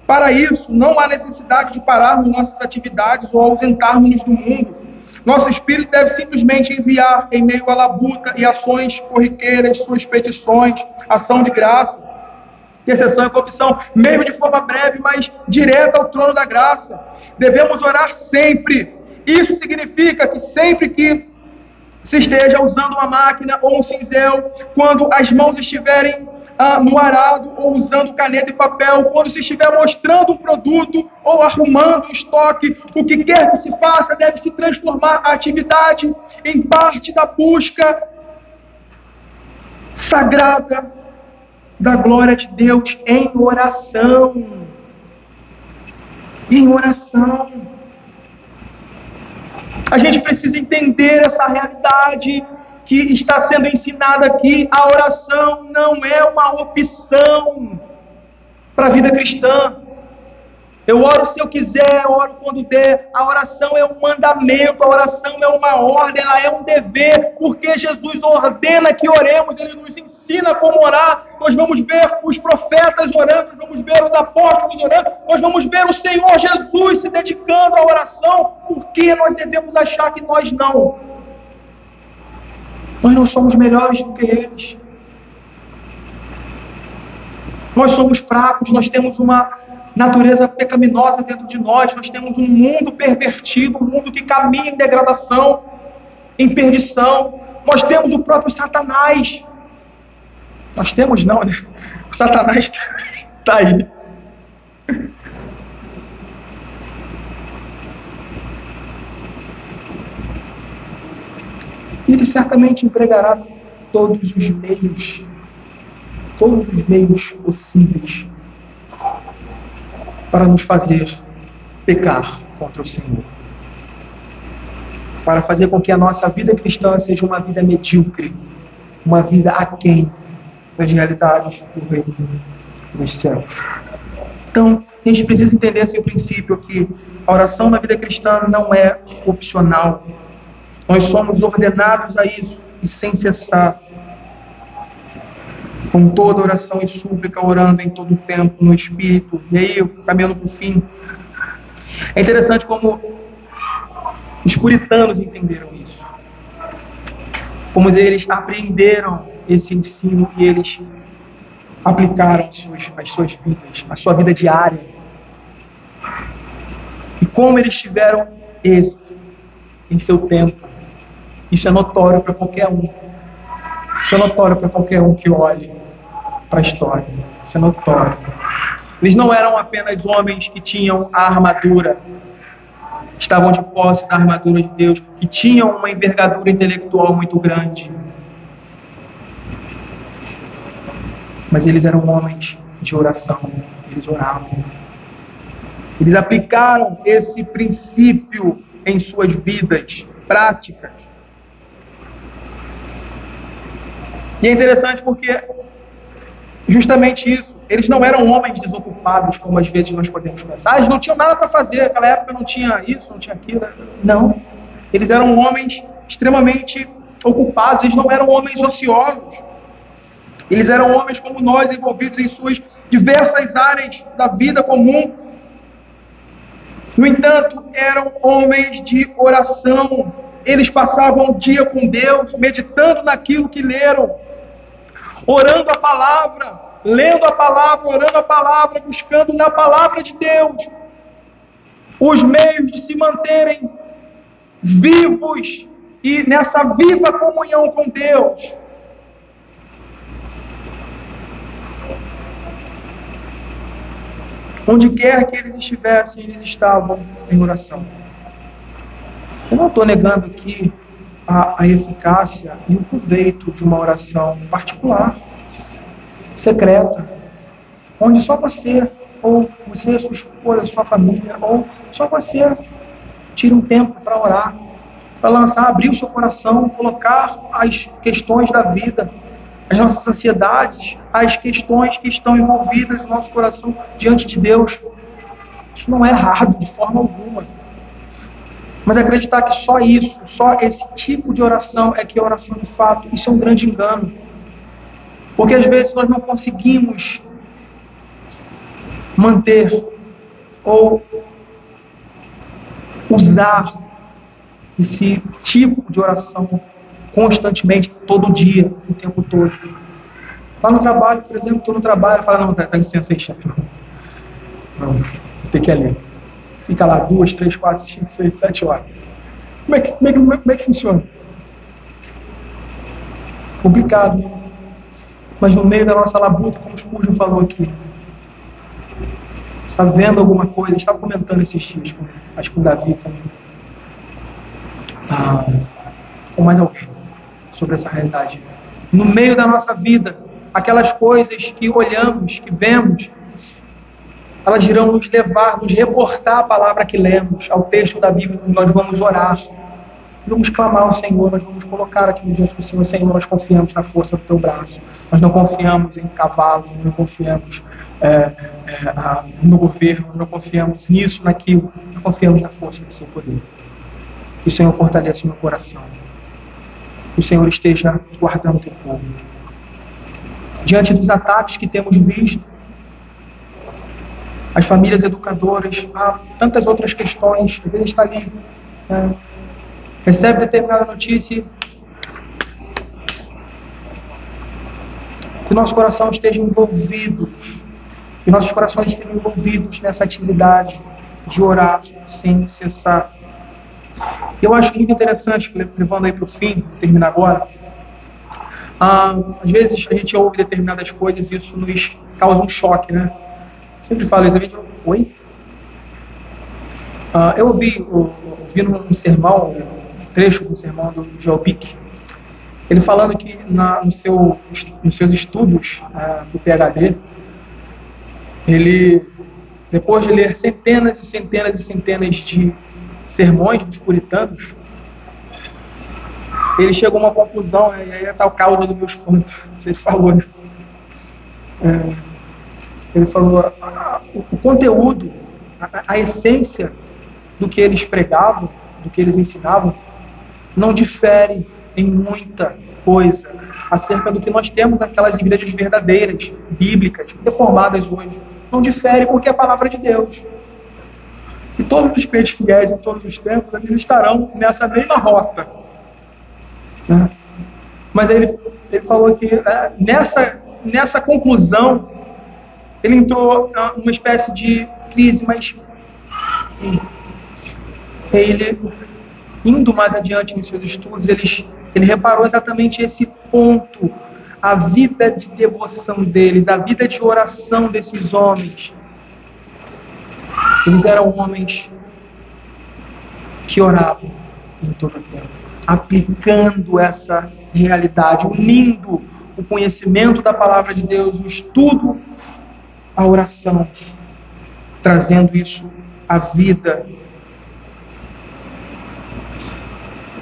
Para isso, não há necessidade de pararmos nossas atividades ou ausentarmos-nos do mundo. Nosso espírito deve simplesmente enviar, em meio à labuta e ações corriqueiras, suas petições, ação de graça, intercessão e confissão, mesmo de forma breve, mas direta ao trono da graça. Devemos orar sempre. Isso significa que sempre que se esteja usando uma máquina ou um cinzel, quando as mãos estiverem no arado, ou usando caneta e papel, quando se estiver mostrando um produto ou arrumando um estoque, o que quer que se faça deve se transformar a atividade em parte da busca sagrada da glória de Deus em oração. Em oração. A gente precisa entender essa realidade que está sendo ensinada aqui. A oração não é uma opção para a vida cristã. Eu oro se eu quiser, eu oro quando der. A oração é um mandamento, a oração é uma ordem, ela é um dever, porque Jesus ordena que oremos, Ele nos ensina como orar. Nós vamos ver os profetas orando, nós vamos ver os apóstolos orando, nós vamos ver o Senhor Jesus se dedicando à oração. Por que nós devemos achar que nós não? Nós não somos melhores do que eles. Nós somos fracos, nós temos uma natureza pecaminosa dentro de nós, nós temos um mundo pervertido, um mundo que caminha em degradação, em perdição. Nós temos o próprio Satanás. Nós temos não, né? O Satanás está aí. Ele certamente empregará todos os meios possíveis para nos fazer pecar contra o Senhor. Para fazer com que a nossa vida cristã seja uma vida medíocre, uma vida aquém das realidades do reino dos céus. Então, a gente precisa entender esse princípio que a oração na vida cristã não é opcional. Nós somos ordenados a isso e sem cessar. Com toda oração e súplica, orando em todo o tempo, no Espírito. E aí, caminhando para o fim. É interessante como os puritanos entenderam isso. Como eles apreenderam esse ensino e eles aplicaram as suas vidas, a sua vida diária. E como eles tiveram êxito em seu tempo. Isso é notório para qualquer um. Isso é notório para qualquer um que olhe para a história. Isso é notório. Eles não eram apenas homens que tinham a armadura, estavam de posse da armadura de Deus, que tinham uma envergadura intelectual muito grande. Mas eles eram homens de oração. Eles oravam. Eles aplicaram esse princípio em suas vidas práticas. E é interessante porque justamente isso, eles não eram homens desocupados, como às vezes nós podemos pensar. Eles não tinham nada para fazer, naquela época não tinha isso, não tinha aquilo. Não, eles eram homens extremamente ocupados, eles não eram homens ociosos. Eles eram homens como nós, envolvidos em suas diversas áreas da vida comum. No entanto, eram homens de oração. Eles passavam o dia com Deus, meditando naquilo que leram, orando a palavra, lendo a palavra, orando a palavra, buscando na palavra de Deus os meios de se manterem vivos e nessa viva comunhão com Deus. Onde quer que eles estivessem, eles estavam em oração. Eu não estou negando aqui a eficácia e o proveito de uma oração particular, secreta, onde só você, ou você, sua esposa, sua família, ou só você Tire um tempo para orar, para lançar, abrir o seu coração, colocar as questões da vida, as nossas ansiedades, as questões que estão envolvidas no nosso coração diante de Deus. Isso não é errado de forma alguma. Mas acreditar que só isso, só esse tipo de oração é que é oração de fato, isso é um grande engano. Porque às vezes nós não conseguimos manter ou usar esse tipo de oração constantemente, todo dia, o tempo todo. Lá no trabalho, por exemplo, estou no trabalho e falo, não, dá licença aí, chefe. Não, vou ter que ir ali. Fica lá 2, 3, 4, 5, 6, 7 horas. Como é que funciona? Complicado, né? Mas no meio da nossa labuta, como o Spurgeon falou aqui, está vendo alguma coisa, estava comentando esses dias, acho que com o Davi, com mais alguém, sobre essa realidade. No meio da nossa vida, aquelas coisas que olhamos, que vemos, elas irão nos levar, nos reportar a palavra que lemos, ao texto da Bíblia, onde nós vamos orar. Vamos clamar ao Senhor, nós vamos colocar aqui diante do Senhor. Senhor, nós confiamos na força do Teu braço. Nós não confiamos em cavalos, nós não confiamos no governo, nós não confiamos nisso, naquilo. Nós confiamos na força do Seu poder. Que o Senhor fortaleça o meu coração. Que o Senhor esteja guardando o Teu povo. Diante dos ataques que temos visto, as famílias educadoras, há tantas outras questões, às vezes está ali, recebe determinada notícia, que nosso coração esteja envolvido, que nossos corações estejam envolvidos nessa atividade de orar sem cessar. Eu acho muito interessante, levando aí para o fim, terminar agora, às vezes a gente ouve determinadas coisas e isso nos causa um choque, né? Sempre falo isso, oi? Eu ouvi num sermão, um trecho do sermão do Joel Bick, ele falando que nos seus estudos para o PhD, ele, depois de ler centenas e centenas e centenas de sermões dos puritanos, ele chegou a uma conclusão, e aí está a causa do meu espanto, ele falou, né? Ele falou, o conteúdo, a essência do que eles pregavam, do que eles ensinavam, não difere em muita coisa acerca do que nós temos naquelas igrejas verdadeiras, bíblicas, reformadas hoje. Não difere porque é a palavra de Deus. E todos os crentes fiéis em todos os tempos, eles estarão nessa mesma rota. Né? Mas ele falou que nessa conclusão, ele entrou numa espécie de crise, mas ele, indo mais adiante nos seus estudos, ele reparou exatamente esse ponto, a vida de devoção deles, a vida de oração desses homens. Eles eram homens que oravam em todo o tempo, aplicando essa realidade, unindo o conhecimento da palavra de Deus, o estudo, a oração, trazendo isso à vida.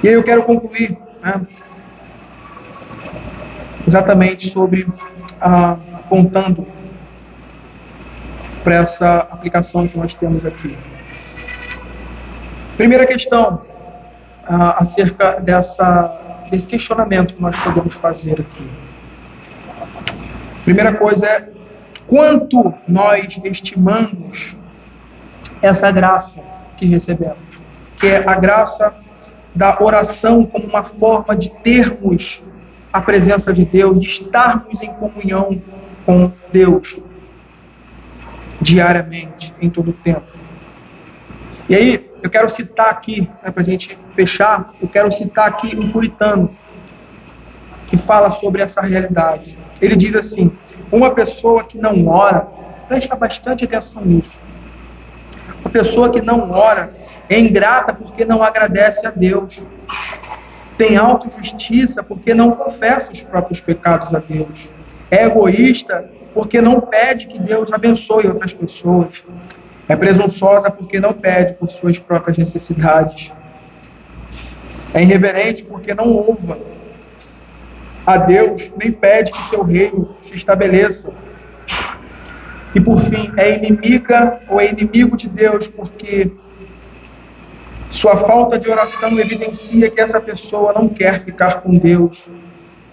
E aí eu quero concluir, né, exatamente sobre, apontando para essa aplicação que nós temos aqui. Primeira questão, acerca desse questionamento que nós podemos fazer aqui. Primeira coisa é, quanto nós estimamos essa graça que recebemos, que é a graça da oração como uma forma de termos a presença de Deus, de estarmos em comunhão com Deus diariamente, em todo o tempo. E aí, eu quero citar aqui, para a gente fechar, eu quero citar aqui um puritano que fala sobre essa realidade. Ele diz assim, uma pessoa que não ora, presta bastante atenção nisso, uma pessoa que não ora é ingrata porque não agradece a Deus, tem autojustiça porque não confessa os próprios pecados a Deus, é egoísta porque não pede que Deus abençoe outras pessoas, É presunçosa porque não pede por suas próprias necessidades. É irreverente porque não louva a Deus, nem pede que seu reino se estabeleça. E por fim, é inimiga ou é inimigo de Deus porque sua falta de oração evidencia que essa pessoa não quer ficar com Deus,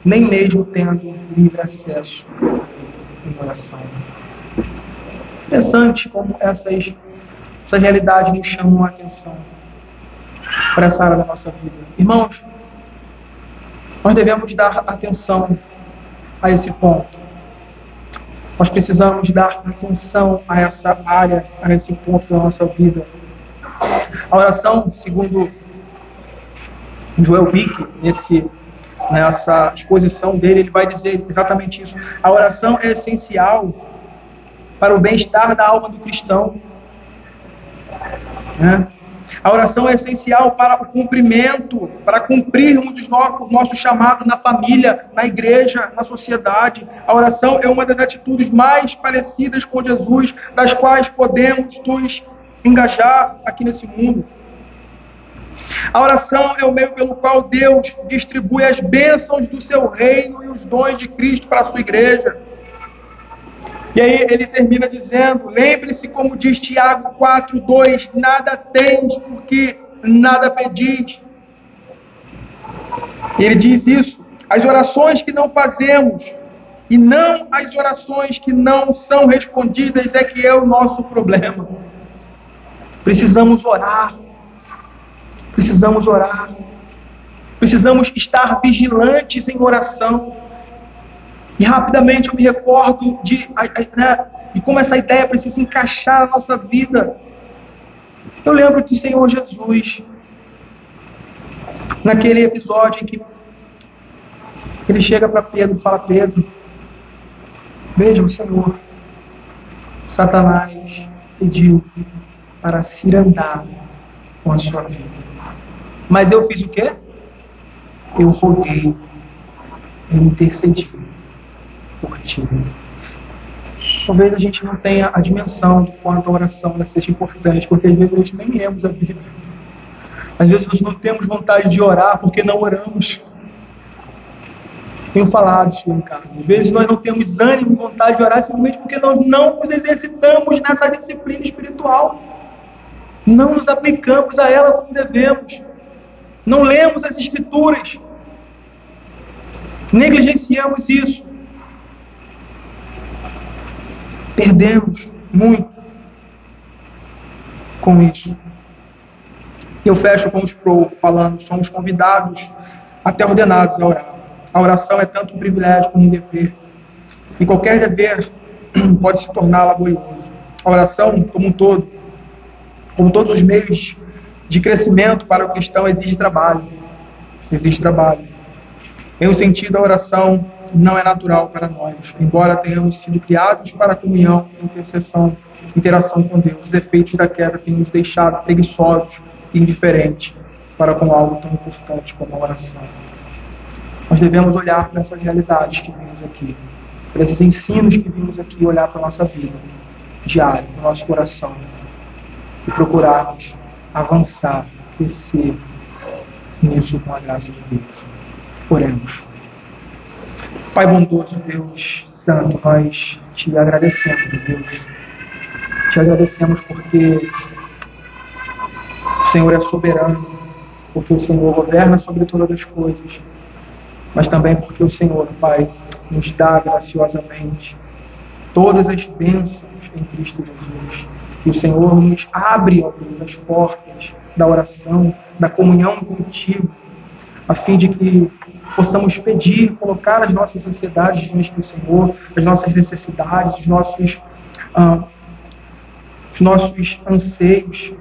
nem mesmo tendo livre acesso em oração. Interessante como essas realidades nos chamam a atenção para essa área da nossa vida. Irmãos, nós devemos dar atenção a esse ponto. Nós precisamos dar atenção a essa área, a esse ponto da nossa vida. A oração, segundo Joel Bick, nessa exposição dele, ele vai dizer exatamente isso. A oração é essencial para o bem-estar da alma do cristão. A oração é essencial para o cumprimento, para cumprirmos o nosso chamado na família, na igreja, na sociedade. A oração é uma das atitudes mais parecidas com Jesus, das quais podemos nos engajar aqui nesse mundo. A oração é o meio pelo qual Deus distribui as bênçãos do seu reino e os dons de Cristo para a sua igreja. E aí ele termina dizendo, lembre-se como diz Tiago 4:2, nada tens porque nada pedis. Ele diz isso, as orações que não fazemos e não as orações que não são respondidas é que é o nosso problema. Precisamos orar. Precisamos orar. Precisamos estar vigilantes em oração. E rapidamente eu me recordo de como essa ideia precisa encaixar na nossa vida. Eu lembro do Senhor Jesus, naquele episódio em que ele chega para Pedro e fala, Pedro, veja o Senhor, Satanás pediu para se andar com a sua vida. Mas eu fiz o quê? Eu roguei, eu intercedi por ti. Talvez a gente não tenha a dimensão do quanto a oração seja importante, porque às vezes a gente nem lemos a Bíblia. Às vezes nós não temos vontade de orar porque não oramos. Tenho falado isso em casa. Às vezes nós não temos ânimo e vontade de orar simplesmente porque nós não nos exercitamos nessa disciplina espiritual. Não nos aplicamos a ela como devemos. Não lemos as Escrituras. Negligenciamos isso. Perdemos muito com isso. E eu fecho com os falando, somos convidados, até ordenados a orar. A oração é tanto um privilégio como um dever. E qualquer dever pode se tornar laborioso. A oração, como um todo, como todos os meios de crescimento para o cristão, exige trabalho. Exige trabalho. Em um sentido, a oração não é natural para nós. Embora tenhamos sido criados para a comunhão, interação com Deus, os efeitos da queda têm nos deixado preguiçosos e indiferentes para com algo tão importante como a oração. Nós devemos olhar para essas realidades que vimos aqui, para esses ensinos que vimos aqui, olhar para a nossa vida diária, para o nosso coração, e procurarmos avançar, crescer nisso com a graça de Deus. Oremos. Pai bondoso, Deus Santo, nós te agradecemos, Deus. Te agradecemos porque o Senhor é soberano, porque o Senhor governa sobre todas as coisas, mas também porque o Senhor, Pai, nos dá graciosamente todas as bênçãos em Cristo Jesus. E o Senhor nos abre, ó Deus, as portas da oração, da comunhão contigo, a fim de que possamos pedir, colocar as nossas ansiedades diante do Senhor, as nossas necessidades, os nossos anseios,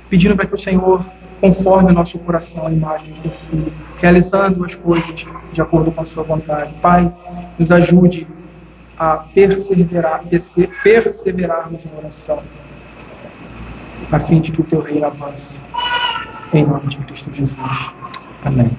pedindo para que o Senhor conforme o nosso coração a imagem do Filho, realizando as coisas de acordo com a sua vontade. Pai, nos ajude a perseverarmos em oração, a fim de que o teu reino avance. Em nome de Cristo Jesus. Amém.